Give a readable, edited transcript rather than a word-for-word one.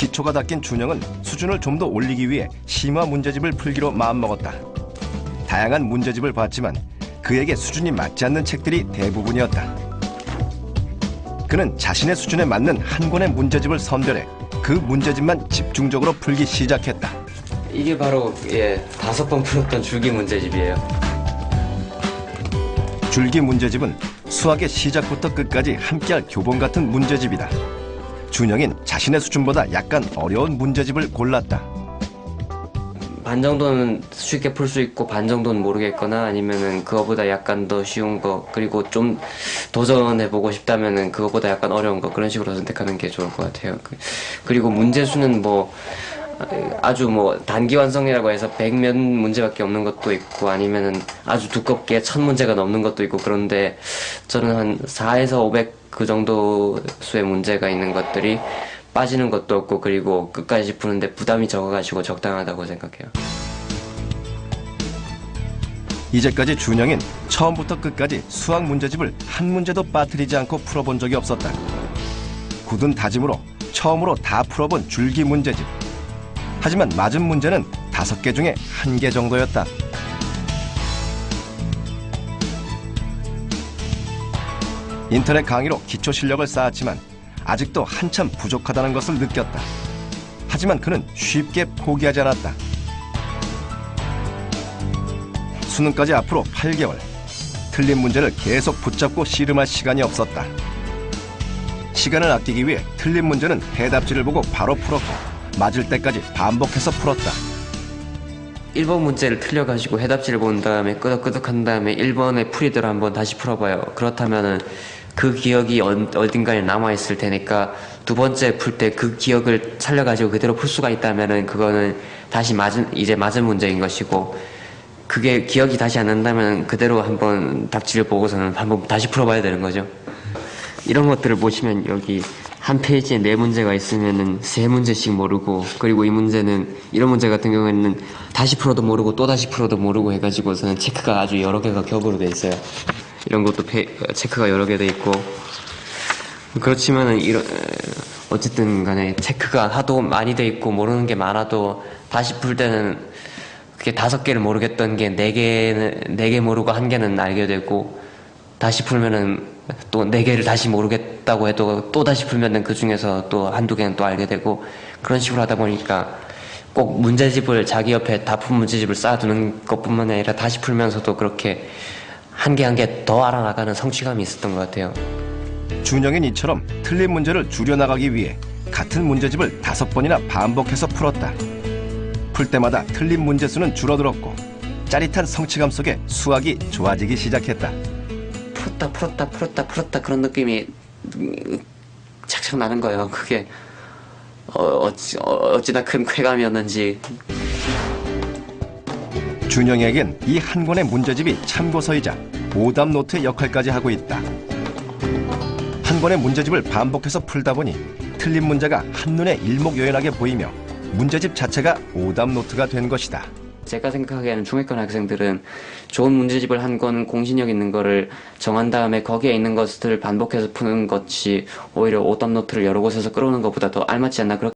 기초가 닦인 준영은 수준을 좀 더 올리기 위해 심화 문제집을 풀기로 마음먹었다. 다양한 문제집을 봤지만 그에게 수준이 맞지 않는 책들이 대부분이었다. 그는 자신의 수준에 맞는 한 권의 문제집을 선별해 그 문제집만 집중적으로 풀기 시작했다. 이게 바로 5번 풀었던 줄기 문제집이에요. 줄기 문제집은 수학의 시작부터 끝까지 함께할 교본 같은 문제집이다. 준영인 자신의 수준보다 약간 어려운 문제집을 골랐다. 반 정도는 쉽게 풀 수 있고 반 정도는 모르겠거나 아니면은 그거보다 약간 더 쉬운 거, 그리고 좀 도전해보고 싶다면은 그거보다 약간 어려운 거, 그런 식으로 선택하는 게 좋을 것 같아요. 그리고 문제수는 아주 단기 완성이라고 해서 100몇 문제밖에 없는 것도 있고 아니면은 아주 두껍게 1000문제가 넘는 것도 있고, 그런데 저는 한 4에서 500 그 정도 수의 문제가 있는 것들이 빠지는 것도 없고, 그리고 끝까지 푸는데 부담이 적어가지고 적당하다고 생각해요. 이제까지 준영인 처음부터 끝까지 수학 문제집을 한 문제도 빠뜨리지 않고 풀어본 적이 없었다. 굳은 다짐으로 처음으로 다 풀어본 줄기 문제집. 하지만 맞은 문제는 5개 중에 1개 정도였다. 인터넷 강의로 기초 실력을 쌓았지만 아직도 한참 부족하다는 것을 느꼈다. 하지만 그는 쉽게 포기하지 않았다. 수능까지 앞으로 8개월. 틀린 문제를 계속 붙잡고 씨름할 시간이 없었다. 시간을 아끼기 위해 틀린 문제는 해답지를 보고 바로 풀었고 맞을 때까지 반복해서 풀었다. 1번 문제를 틀려가지고 해답지를 본 다음에 끄덕끄덕 한 다음에 1번의 풀이대로 한번 다시 풀어봐요. 그렇다면은 그 기억이 어딘가에 남아있을 테니까 두 번째 풀 때 그 기억을 살려가지고 그대로 풀 수가 있다면은 그거는 다시 맞은 문제인 것이고, 그게 기억이 다시 안 난다면 그대로 한번 답지를 보고서는 한번 다시 풀어봐야 되는 거죠. 이런 것들을 보시면 여기 한 페이지에 4문제가 있으면은 3문제씩 모르고, 그리고 이런 문제 같은 경우에는 다시 풀어도 모르고 또 다시 풀어도 모르고 해가지고서는 체크가 아주 여러 개가 겹으로 돼 있어요. 이런 것도 체크가 여러 개 돼 있고, 그렇지만은 어쨌든 간에 체크가 하도 많이 돼 있고 모르는 게 많아도 다시 풀 때는 그게 5개를 모르겠던 게 4개 모르고 1개는 알게 되고, 다시 풀면은 또 4개를 다시 모르겠다고 해도 또 다시 풀면은 그 중에서 또 한두 개는 또 알게 되고, 그런 식으로 하다 보니까 꼭 문제집을 자기 옆에 다 푼 문제집을 쌓아두는 것뿐만 아니라 다시 풀면서도 그렇게 한 개 한 개 더 알아나가는 성취감이 있었던 것 같아요. 준영인 이처럼 틀린 문제를 줄여나가기 위해 같은 문제집을 5번이나 반복해서 풀었다. 풀 때마다 틀린 문제 수는 줄어들었고 짜릿한 성취감 속에 수학이 좋아지기 시작했다. 풀었다 그런 느낌이 착착 나는 거예요. 그게 어찌나 큰 쾌감이었는지. 준영에겐 이 한 권의 문제집이 참고서이자 오답 노트의 역할까지 하고 있다. 한 권의 문제집을 반복해서 풀다 보니 틀린 문제가 한눈에 일목요연하게 보이며 문제집 자체가 오답 노트가 된 것이다. 제가 생각하기에는 중위권 학생들은 좋은 문제집을 한 권 공신력 있는 거를 정한 다음에 거기에 있는 것을 반복해서 푸는 것이 오히려 오답 노트를 여러 곳에서 끌어오는 것보다 더 알맞지 않나, 그렇게